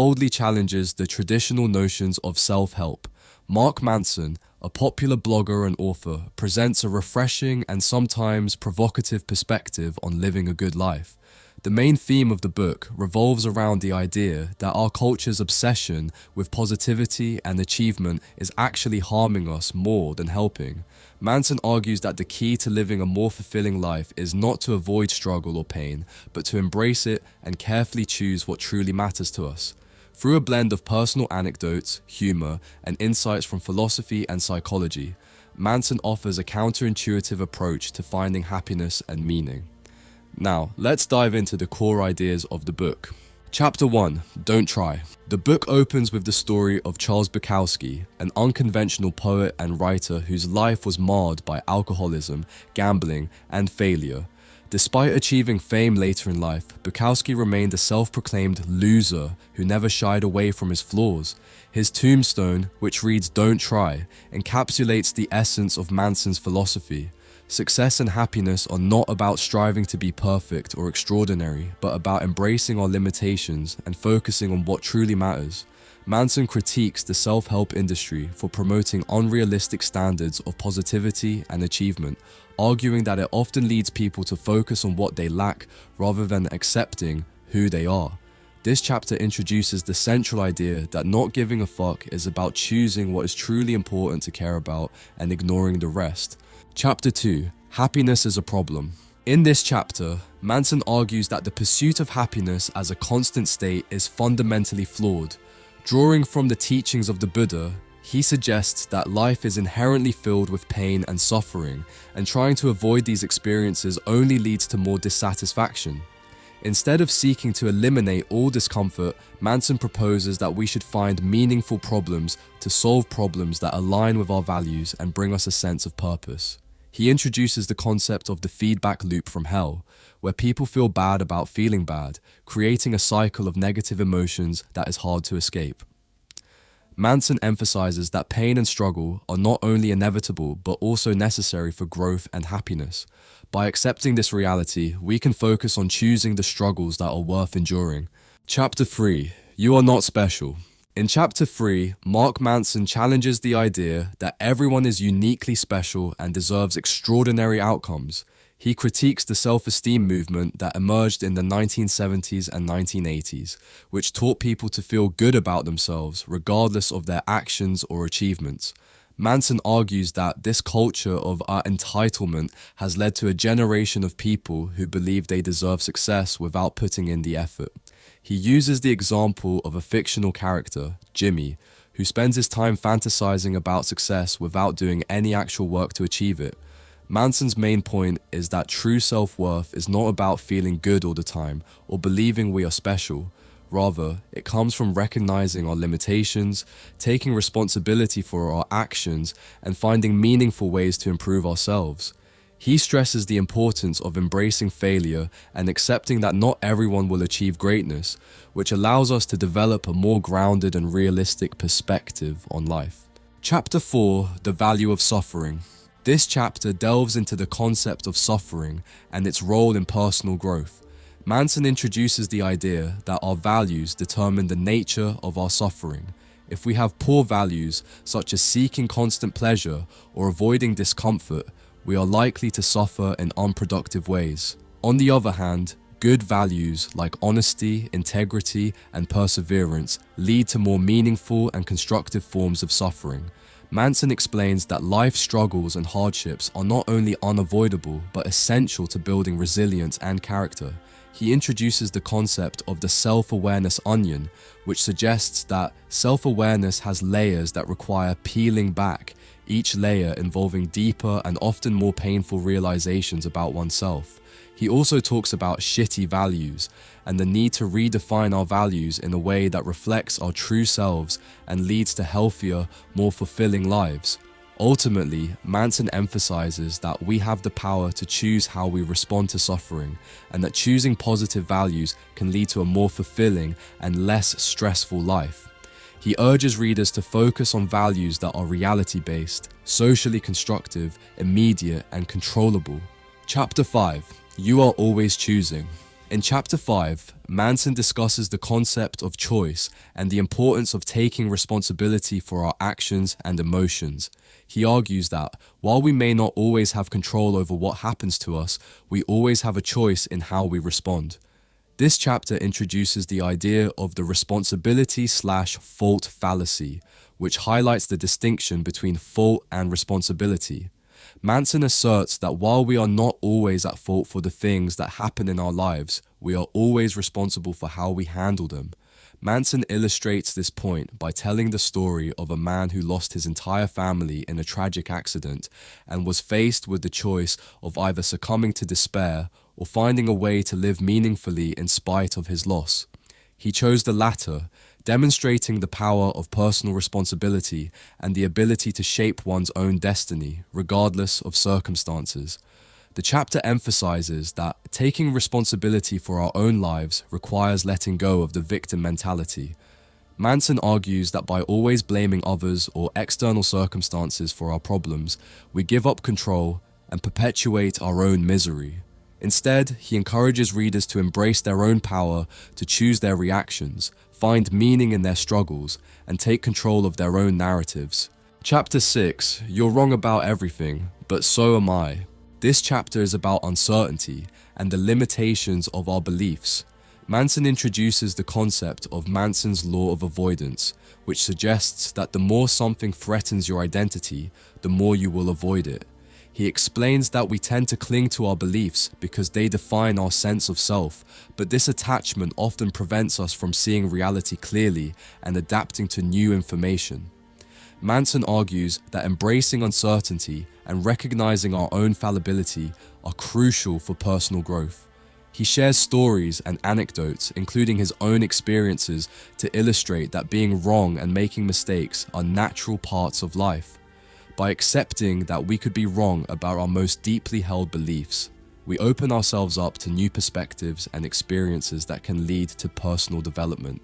boldly challenges the traditional notions of self-help. Mark Manson, a popular blogger and author, presents a refreshing and sometimes provocative perspective on living a good life. The main theme of the book revolves around the idea that our culture's obsession with positivity and achievement is actually harming us more than helping. Manson argues that the key to living a more fulfilling life is not to avoid struggle or pain, but to embrace it and carefully choose what truly matters to us. Through a blend of personal anecdotes, humor, and insights from philosophy and psychology, Manson offers a counterintuitive approach to finding happiness and meaning. Now, let's dive into the core ideas of the book. Chapter 1. Don't Try. The book opens with the story of Charles Bukowski, an unconventional poet and writer whose life was marred by alcoholism, gambling, and failure. Despite achieving fame later in life, Bukowski remained a self-proclaimed loser who never shied away from his flaws. His tombstone, which reads "Don't Try," encapsulates the essence of Manson's philosophy. Success and happiness are not about striving to be perfect or extraordinary, but about embracing our limitations and focusing on what truly matters. Manson critiques the self-help industry for promoting unrealistic standards of positivity and achievement, arguing that it often leads people to focus on what they lack rather than accepting who they are. This chapter introduces the central idea that not giving a fuck is about choosing what is truly important to care about and ignoring the rest. Chapter 2. Happiness is a problem. In this chapter, Manson argues that the pursuit of happiness as a constant state is fundamentally flawed. Drawing from the teachings of the Buddha, he suggests that life is inherently filled with pain and suffering, and trying to avoid these experiences only leads to more dissatisfaction. Instead of seeking to eliminate all discomfort, Manson proposes that we should find meaningful problems to solve problems that align with our values and bring us a sense of purpose. He introduces the concept of the feedback loop from hell, where people feel bad about feeling bad, creating a cycle of negative emotions that is hard to escape. Manson emphasizes that pain and struggle are not only inevitable but also necessary for growth and happiness. By accepting this reality, we can focus on choosing the struggles that are worth enduring. Chapter 3. You are not special. In Chapter 3, Mark Manson challenges the idea that everyone is uniquely special and deserves extraordinary outcomes. He critiques the self-esteem movement that emerged in the 1970s and 1980s, which taught people to feel good about themselves regardless of their actions or achievements. Manson argues that this culture of entitlement has led to a generation of people who believe they deserve success without putting in the effort. He uses the example of a fictional character, Jimmy, who spends his time fantasizing about success without doing any actual work to achieve it. Manson's main point is that true self-worth is not about feeling good all the time or believing we are special. Rather, it comes from recognizing our limitations, taking responsibility for our actions, and finding meaningful ways to improve ourselves. He stresses the importance of embracing failure and accepting that not everyone will achieve greatness, which allows us to develop a more grounded and realistic perspective on life. Chapter 4. The Value of Suffering. This chapter delves into the concept of suffering and its role in personal growth. Manson introduces the idea that our values determine the nature of our suffering. If we have poor values, such as seeking constant pleasure or avoiding discomfort, we are likely to suffer in unproductive ways. On the other hand, good values like honesty, integrity, and perseverance lead to more meaningful and constructive forms of suffering. Manson explains that life struggles and hardships are not only unavoidable but essential to building resilience and character. He introduces the concept of the self-awareness onion, which suggests that self-awareness has layers that require peeling back, each layer involving deeper and often more painful realizations about oneself. He also talks about shitty values and the need to redefine our values in a way that reflects our true selves and leads to healthier, more fulfilling lives. Ultimately, Manson emphasizes that we have the power to choose how we respond to suffering, and that choosing positive values can lead to a more fulfilling and less stressful life. He urges readers to focus on values that are reality-based, socially constructive, immediate, and controllable. Chapter 5. You are always choosing. In Chapter 5, Manson discusses the concept of choice and the importance of taking responsibility for our actions and emotions. He argues that, while we may not always have control over what happens to us, we always have a choice in how we respond. This chapter introduces the idea of the responsibility/fault fallacy, which highlights the distinction between fault and responsibility. Manson asserts that while we are not always at fault for the things that happen in our lives, we are always responsible for how we handle them. Manson illustrates this point by telling the story of a man who lost his entire family in a tragic accident and was faced with the choice of either succumbing to despair or finding a way to live meaningfully in spite of his loss. He chose the latter, demonstrating the power of personal responsibility and the ability to shape one's own destiny, regardless of circumstances. The chapter emphasizes that taking responsibility for our own lives requires letting go of the victim mentality. Manson argues that by always blaming others or external circumstances for our problems, we give up control and perpetuate our own misery. Instead, he encourages readers to embrace their own power, to choose their reactions, find meaning in their struggles, and take control of their own narratives. Chapter 6, You're Wrong About Everything, But So Am I. This chapter is about uncertainty and the limitations of our beliefs. Manson introduces the concept of Manson's law of avoidance, which suggests that the more something threatens your identity, the more you will avoid it. He explains that we tend to cling to our beliefs because they define our sense of self, but this attachment often prevents us from seeing reality clearly and adapting to new information. Manson argues that embracing uncertainty and recognizing our own fallibility are crucial for personal growth. He shares stories and anecdotes, including his own experiences, to illustrate that being wrong and making mistakes are natural parts of life. By accepting that we could be wrong about our most deeply held beliefs, we open ourselves up to new perspectives and experiences that can lead to personal development.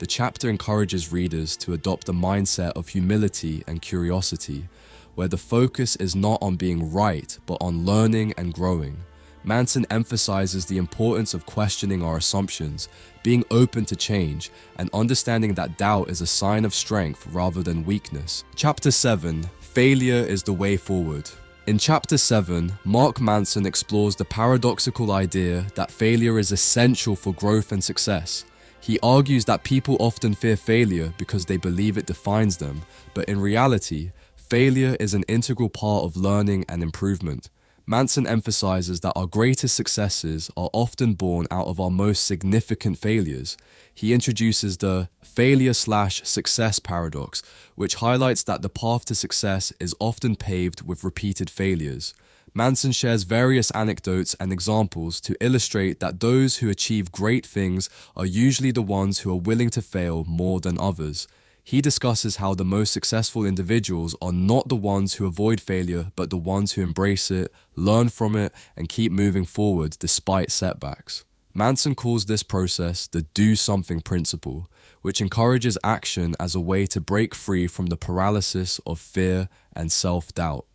The chapter encourages readers to adopt a mindset of humility and curiosity, where the focus is not on being right, but on learning and growing. Manson emphasizes the importance of questioning our assumptions, being open to change, and understanding that doubt is a sign of strength rather than weakness. Chapter 7, Failure is the Way Forward. In Chapter 7, Mark Manson explores the paradoxical idea that failure is essential for growth and success. He argues that people often fear failure because they believe it defines them, but in reality, failure is an integral part of learning and improvement. Manson emphasizes that our greatest successes are often born out of our most significant failures. He introduces the failure/success paradox, which highlights that the path to success is often paved with repeated failures. Manson shares various anecdotes and examples to illustrate that those who achieve great things are usually the ones who are willing to fail more than others. He discusses how the most successful individuals are not the ones who avoid failure, but the ones who embrace it, learn from it, and keep moving forward despite setbacks. Manson calls this process the do something principle, which encourages action as a way to break free from the paralysis of fear and self-doubt.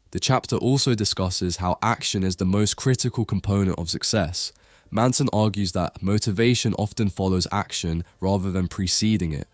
The chapter also discusses how action is the most critical component of success. Manson argues that motivation often follows action rather than preceding it.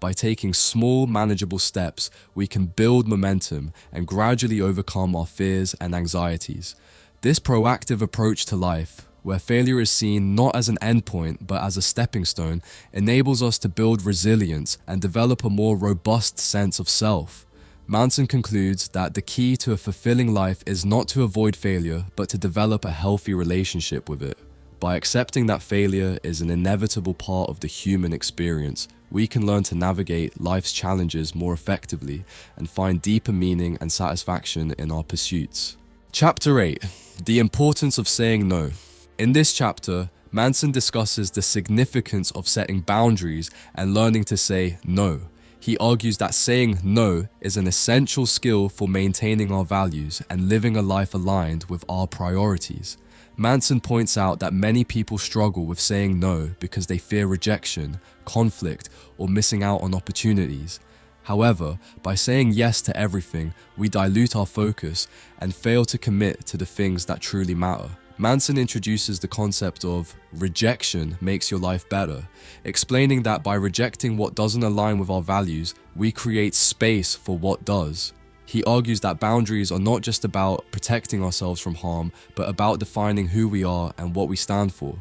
By taking small, manageable steps, we can build momentum and gradually overcome our fears and anxieties. This proactive approach to life, where failure is seen not as an endpoint but as a stepping stone, enables us to build resilience and develop a more robust sense of self. Manson concludes that the key to a fulfilling life is not to avoid failure, but to develop a healthy relationship with it. By accepting that failure is an inevitable part of the human experience, we can learn to navigate life's challenges more effectively and find deeper meaning and satisfaction in our pursuits. Chapter 8, The Importance of Saying No. In this chapter, Manson discusses the significance of setting boundaries and learning to say no. He argues that saying no is an essential skill for maintaining our values and living a life aligned with our priorities. Manson points out that many people struggle with saying no because they fear rejection, conflict, or missing out on opportunities. However, by saying yes to everything, we dilute our focus and fail to commit to the things that truly matter. Manson introduces the concept of rejection makes your life better, explaining that by rejecting what doesn't align with our values, we create space for what does. He argues that boundaries are not just about protecting ourselves from harm, but about defining who we are and what we stand for.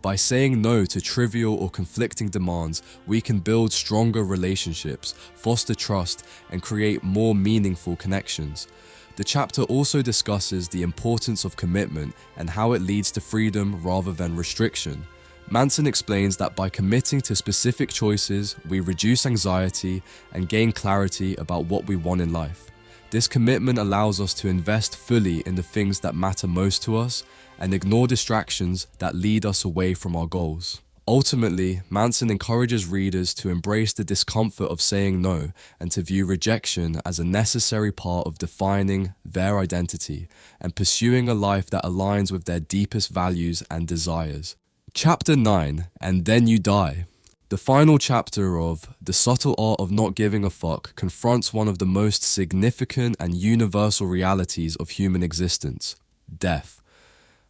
By saying no to trivial or conflicting demands, we can build stronger relationships, foster trust, and create more meaningful connections. The chapter also discusses the importance of commitment and how it leads to freedom rather than restriction. Manson explains that by committing to specific choices, we reduce anxiety and gain clarity about what we want in life. This commitment allows us to invest fully in the things that matter most to us and ignore distractions that lead us away from our goals. Ultimately, Manson encourages readers to embrace the discomfort of saying no and to view rejection as a necessary part of defining their identity and pursuing a life that aligns with their deepest values and desires. Chapter 9, And Then You Die. The final chapter of The Subtle Art of Not Giving a Fuck confronts one of the most significant and universal realities of human existence: death.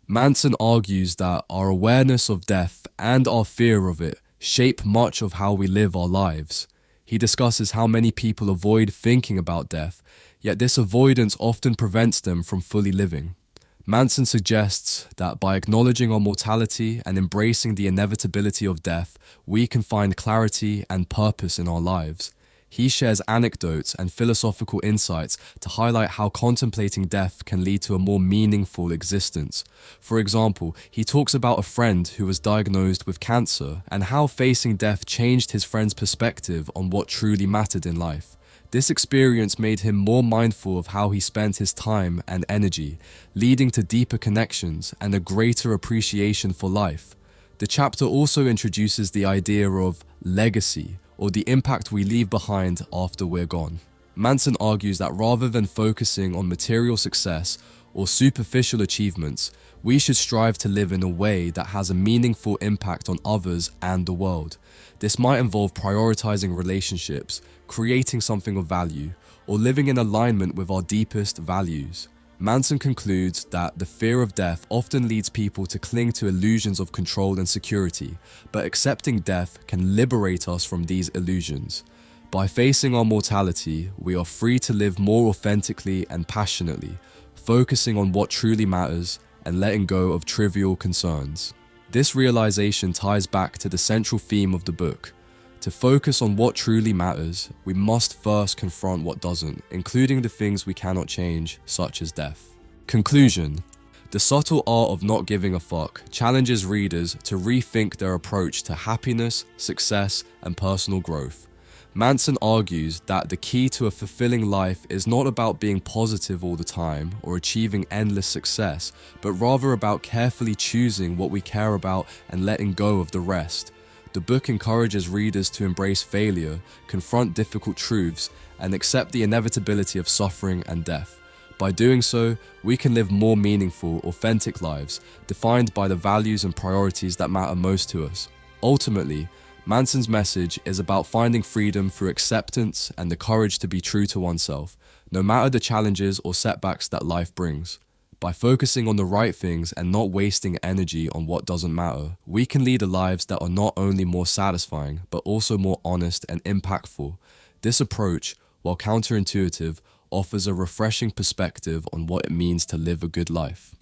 Manson argues that our awareness of death and our fear of it shape much of how we live our lives. He discusses how many people avoid thinking about death, yet this avoidance often prevents them from fully living. Manson suggests that by acknowledging our mortality and embracing the inevitability of death, we can find clarity and purpose in our lives. He shares anecdotes and philosophical insights to highlight how contemplating death can lead to a more meaningful existence. For example, he talks about a friend who was diagnosed with cancer and how facing death changed his friend's perspective on what truly mattered in life. This experience made him more mindful of how he spent his time and energy, leading to deeper connections and a greater appreciation for life. The chapter also introduces the idea of legacy, or the impact we leave behind after we're gone. Manson argues that rather than focusing on material success or superficial achievements, we should strive to live in a way that has a meaningful impact on others and the world. This might involve prioritizing relationships, creating something of value, or living in alignment with our deepest values. Manson concludes that the fear of death often leads people to cling to illusions of control and security, but accepting death can liberate us from these illusions. By facing our mortality, we are free to live more authentically and passionately, focusing on what truly matters and letting go of trivial concerns. This realization ties back to the central theme of the book. To focus on what truly matters, we must first confront what doesn't, including the things we cannot change, such as death. Conclusion. The Subtle Art of Not Giving a Fuck challenges readers to rethink their approach to happiness, success, and personal growth. Manson argues that the key to a fulfilling life is not about being positive all the time or achieving endless success, but rather about carefully choosing what we care about and letting go of the rest. The book encourages readers to embrace failure, confront difficult truths, and accept the inevitability of suffering and death. By doing so, we can live more meaningful, authentic lives, defined by the values and priorities that matter most to us. Ultimately, Manson's message is about finding freedom through acceptance and the courage to be true to oneself, no matter the challenges or setbacks that life brings. By focusing on the right things and not wasting energy on what doesn't matter, we can lead lives that are not only more satisfying, but also more honest and impactful. This approach, while counterintuitive, offers a refreshing perspective on what it means to live a good life.